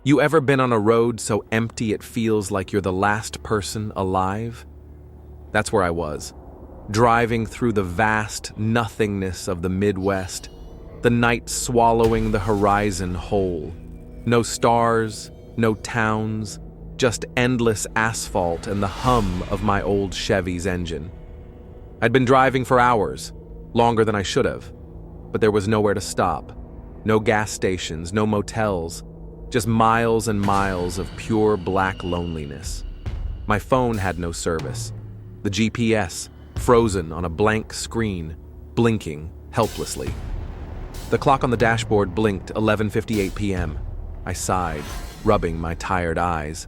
You ever been on a road so empty it feels like you're the last person alive? That's where I was, driving through the vast nothingness of the Midwest, the night swallowing the horizon whole. No stars, no towns, just endless asphalt and the hum of my old Chevy's engine. I'd been driving for hours, longer than I should have, but there was nowhere to stop. No gas stations, no motels, just miles and miles of pure black loneliness. My phone had no service. The GPS, frozen on a blank screen, blinking helplessly. The clock on the dashboard blinked 11:58 p.m. I sighed, rubbing my tired eyes.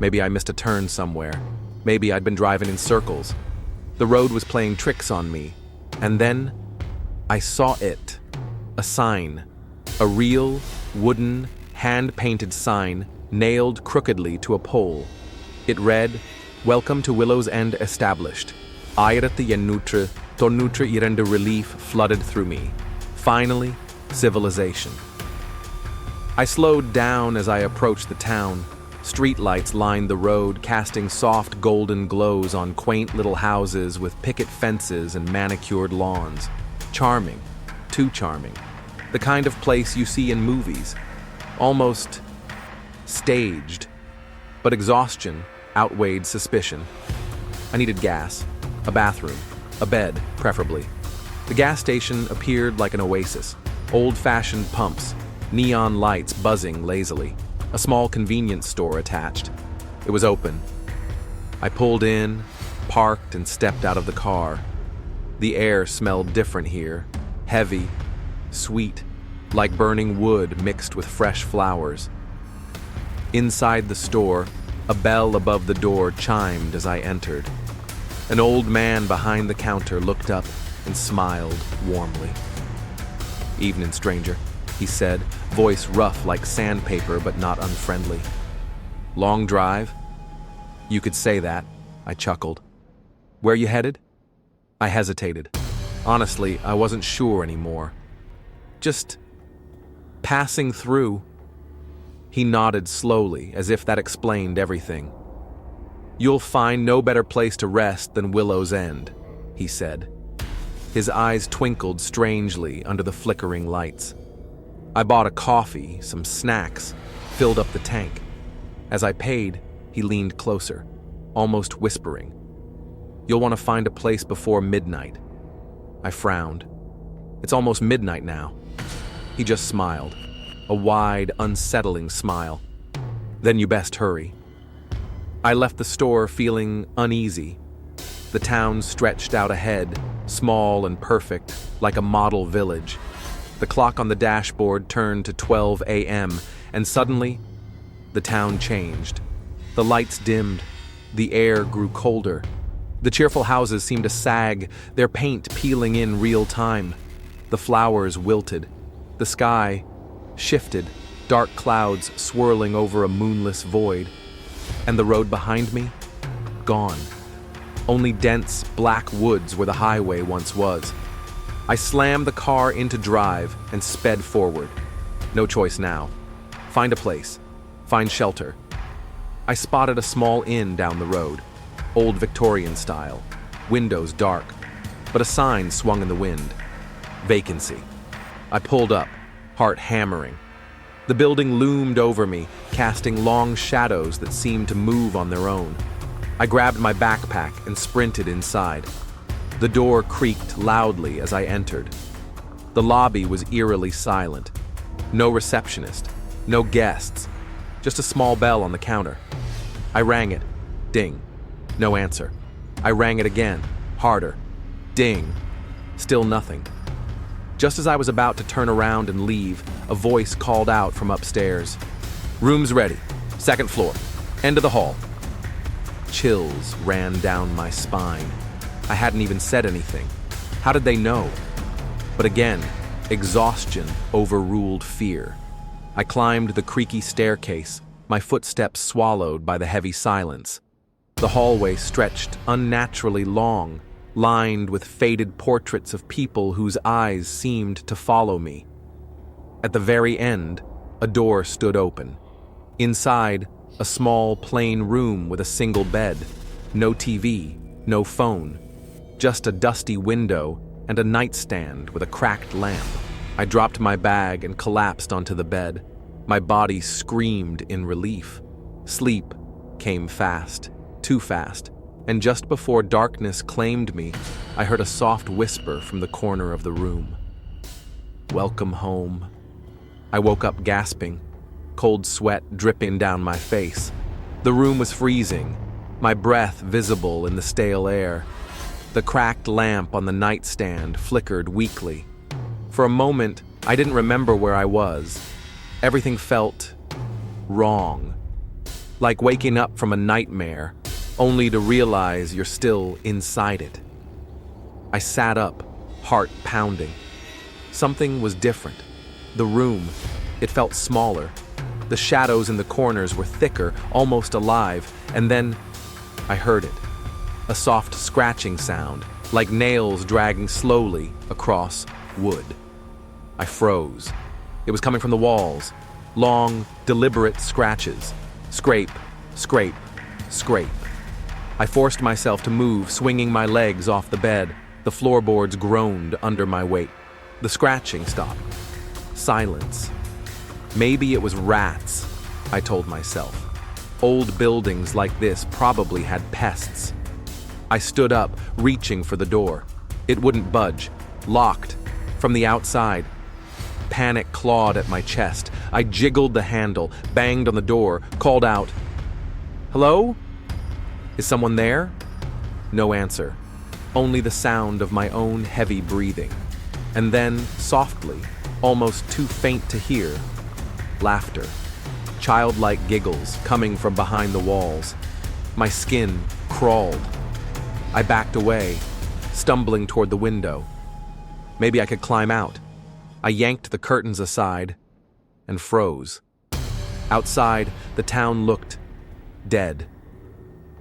Maybe I missed a turn somewhere. Maybe I'd been driving in circles. The road was playing tricks on me. And then I saw it. A sign. A real, wooden, hand-painted sign nailed crookedly to a pole. It read, "Welcome to Willows End established. Tonnutre irende relief flooded through me. Finally, civilization." I slowed down as I approached the town. Streetlights lined the road, casting soft golden glows on quaint little houses with picket fences and manicured lawns. Charming, too charming. The kind of place you see in movies. Almost staged. But exhaustion outweighed suspicion. I needed gas, a bathroom, a bed, preferably. The gas station appeared like an oasis. Old-fashioned pumps, neon lights buzzing lazily. A small convenience store attached. It was open. I pulled in, parked, and stepped out of the car. The air smelled different here. Heavy, sweet, like burning wood mixed with fresh flowers. Inside the store, a bell above the door chimed as I entered. An old man behind the counter looked up and smiled warmly. "Evening, stranger," he said, voice rough like sandpaper but not unfriendly. "Long drive?" "You could say that," I chuckled. "Where you headed?" I hesitated. Honestly, I wasn't sure anymore. "Just passing through." He nodded slowly, as if that explained everything. "You'll find no better place to rest than Willows End," he said. His eyes twinkled strangely under the flickering lights. I bought a coffee, some snacks, filled up the tank. As I paid, he leaned closer, almost whispering. "You'll want to find a place before midnight." I frowned. "It's almost midnight now." He just smiled, a wide, unsettling smile. "Then you best hurry." I left the store feeling uneasy. The town stretched out ahead, small and perfect, like a model village. The clock on the dashboard turned to 12 a.m., and suddenly, the town changed. The lights dimmed. The air grew colder. The cheerful houses seemed to sag, their paint peeling in real time. The flowers wilted. The sky shifted, dark clouds swirling over a moonless void. And the road behind me? Gone. Only dense, black woods where the highway once was. I slammed the car into drive and sped forward. No choice now. Find a place. Find shelter. I spotted a small inn down the road, old Victorian style, windows dark, but a sign swung in the wind. Vacancy. I pulled up, heart hammering. The building loomed over me, casting long shadows that seemed to move on their own. I grabbed my backpack and sprinted inside. The door creaked loudly as I entered. The lobby was eerily silent. No receptionist, no guests, just a small bell on the counter. I rang it. Ding. No answer. I rang it again, harder. Ding. Still nothing. Just as I was about to turn around and leave, a voice called out from upstairs. "Room's ready. Second floor. End of the hall." Chills ran down my spine. I hadn't even said anything. How did they know? But again, exhaustion overruled fear. I climbed the creaky staircase, my footsteps swallowed by the heavy silence. The hallway stretched unnaturally long, lined with faded portraits of people whose eyes seemed to follow me. At the very end, a door stood open. Inside, a small, plain room with a single bed. No TV, no phone. Just a dusty window and a nightstand with a cracked lamp. I dropped my bag and collapsed onto the bed. My body screamed in relief. Sleep came fast, too fast, and just before darkness claimed me, I heard a soft whisper from the corner of the room. "Welcome home." I woke up gasping, cold sweat dripping down my face. The room was freezing, my breath visible in the stale air. The cracked lamp on the nightstand flickered weakly. For a moment, I didn't remember where I was. Everything felt wrong, like waking up from a nightmare, only to realize you're still inside it. I sat up, heart pounding. Something was different. The room, it felt smaller. The shadows in the corners were thicker, almost alive, and then I heard it. A soft scratching sound, like nails dragging slowly across wood. I froze. It was coming from the walls. Long, deliberate scratches. Scrape, scrape, scrape. I forced myself to move, swinging my legs off the bed. The floorboards groaned under my weight. The scratching stopped. Silence. Maybe it was rats, I told myself. Old buildings like this probably had pests. I stood up, reaching for the door. It wouldn't budge. Locked. From the outside. Panic clawed at my chest. I jiggled the handle, banged on the door, called out, "Hello? Is someone there?" No answer. Only the sound of my own heavy breathing. And then, softly, almost too faint to hear, laughter. Childlike giggles coming from behind the walls. My skin crawled. I backed away, stumbling toward the window. Maybe I could climb out. I yanked the curtains aside and froze. Outside, the town looked dead.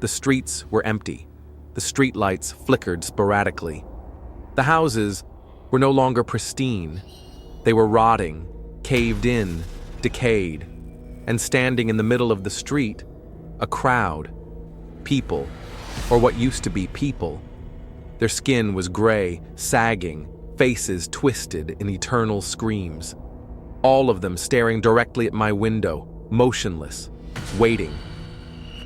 The streets were empty. The streetlights flickered sporadically. The houses were no longer pristine. They were rotting, caved in, decayed. And standing in the middle of the street, a crowd. People, or what used to be people. Their skin was gray, sagging, faces twisted in eternal screams. All of them staring directly at my window, motionless, waiting.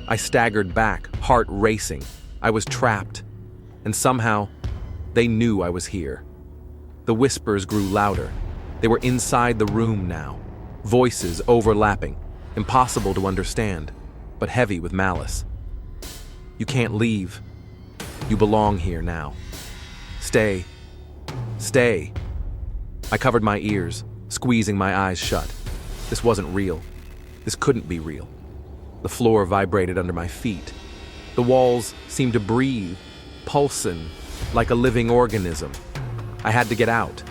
I staggered back, heart racing. I was trapped, and somehow, they knew I was here. The whispers grew louder. They were inside the room now, voices overlapping, impossible to understand, but heavy with malice. "You can't leave. You belong here now. Stay. Stay." I covered my ears, squeezing my eyes shut. This wasn't real. This couldn't be real. The floor vibrated under my feet. The walls seemed to breathe, pulsing like a living organism. I had to get out.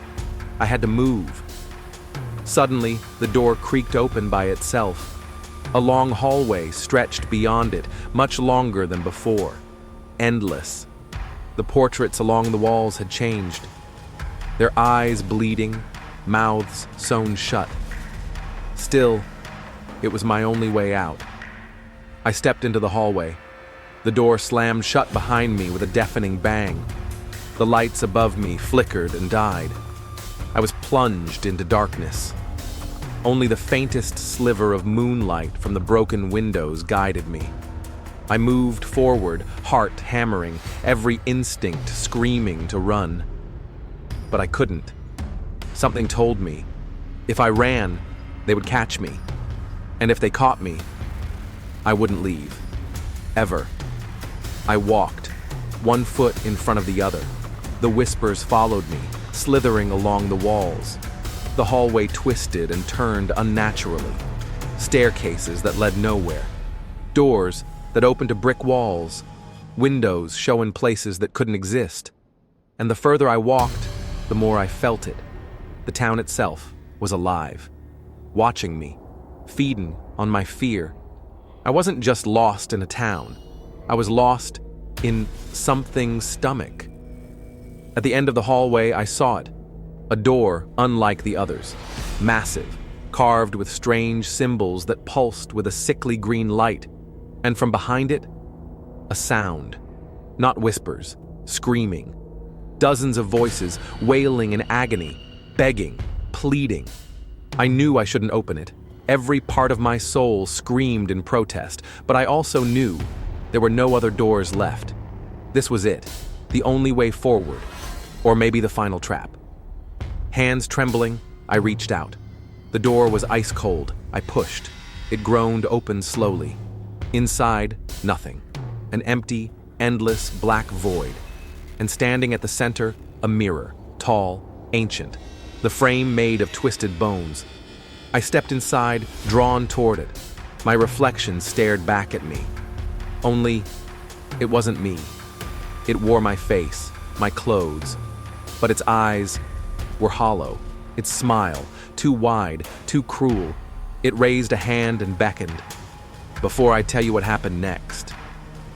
I had to move. Suddenly, the door creaked open by itself. A long hallway stretched beyond it, much longer than before. Endless. The portraits along the walls had changed. Their eyes bleeding, mouths sewn shut. Still, it was my only way out. I stepped into the hallway. The door slammed shut behind me with a deafening bang. The lights above me flickered and died. I was plunged into darkness. Only the faintest sliver of moonlight from the broken windows guided me. I moved forward, heart hammering, every instinct screaming to run. But I couldn't. Something told me, if I ran, they would catch me. And if they caught me, I wouldn't leave. Ever. I walked, one foot in front of the other. The whispers followed me, slithering along the walls. The hallway twisted and turned unnaturally. Staircases that led nowhere. Doors that opened to brick walls. Windows showing places that couldn't exist. And the further I walked, the more I felt it. The town itself was alive, watching me, feeding on my fear. I wasn't just lost in a town. I was lost in something's stomach. At the end of the hallway, I saw it. A door unlike the others. Massive. carved with strange symbols that pulsed with a sickly green light, and from behind it, a sound. Not whispers, screaming. Dozens of voices, wailing in agony, begging, pleading. I knew I shouldn't open it. Every part of my soul screamed in protest, but I also knew there were no other doors left. This was it, the only way forward, or maybe the final trap. Hands trembling, I reached out. The door was ice cold. I pushed. It groaned open slowly. Inside, nothing. An empty, endless black void. And standing at the center, a mirror, tall, ancient, the frame made of twisted bones. I stepped inside, drawn toward it. My reflection stared back at me. Only, it wasn't me. It wore my face, my clothes, but its eyes were hollow. Its smile, too wide, too cruel. It raised a hand and beckoned. Before I tell you what happened next,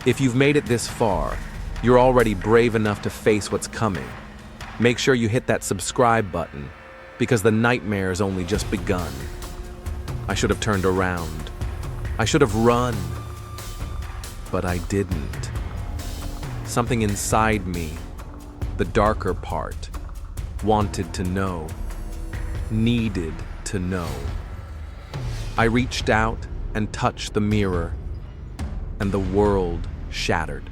if you've made it this far, you're already brave enough to face what's coming. Make sure you hit that subscribe button, because the nightmare's only just begun. I should have turned around. I should have run. But I didn't. Something inside me, the darker part, wanted to know, needed to know. I reached out and touched the mirror, and the world shattered.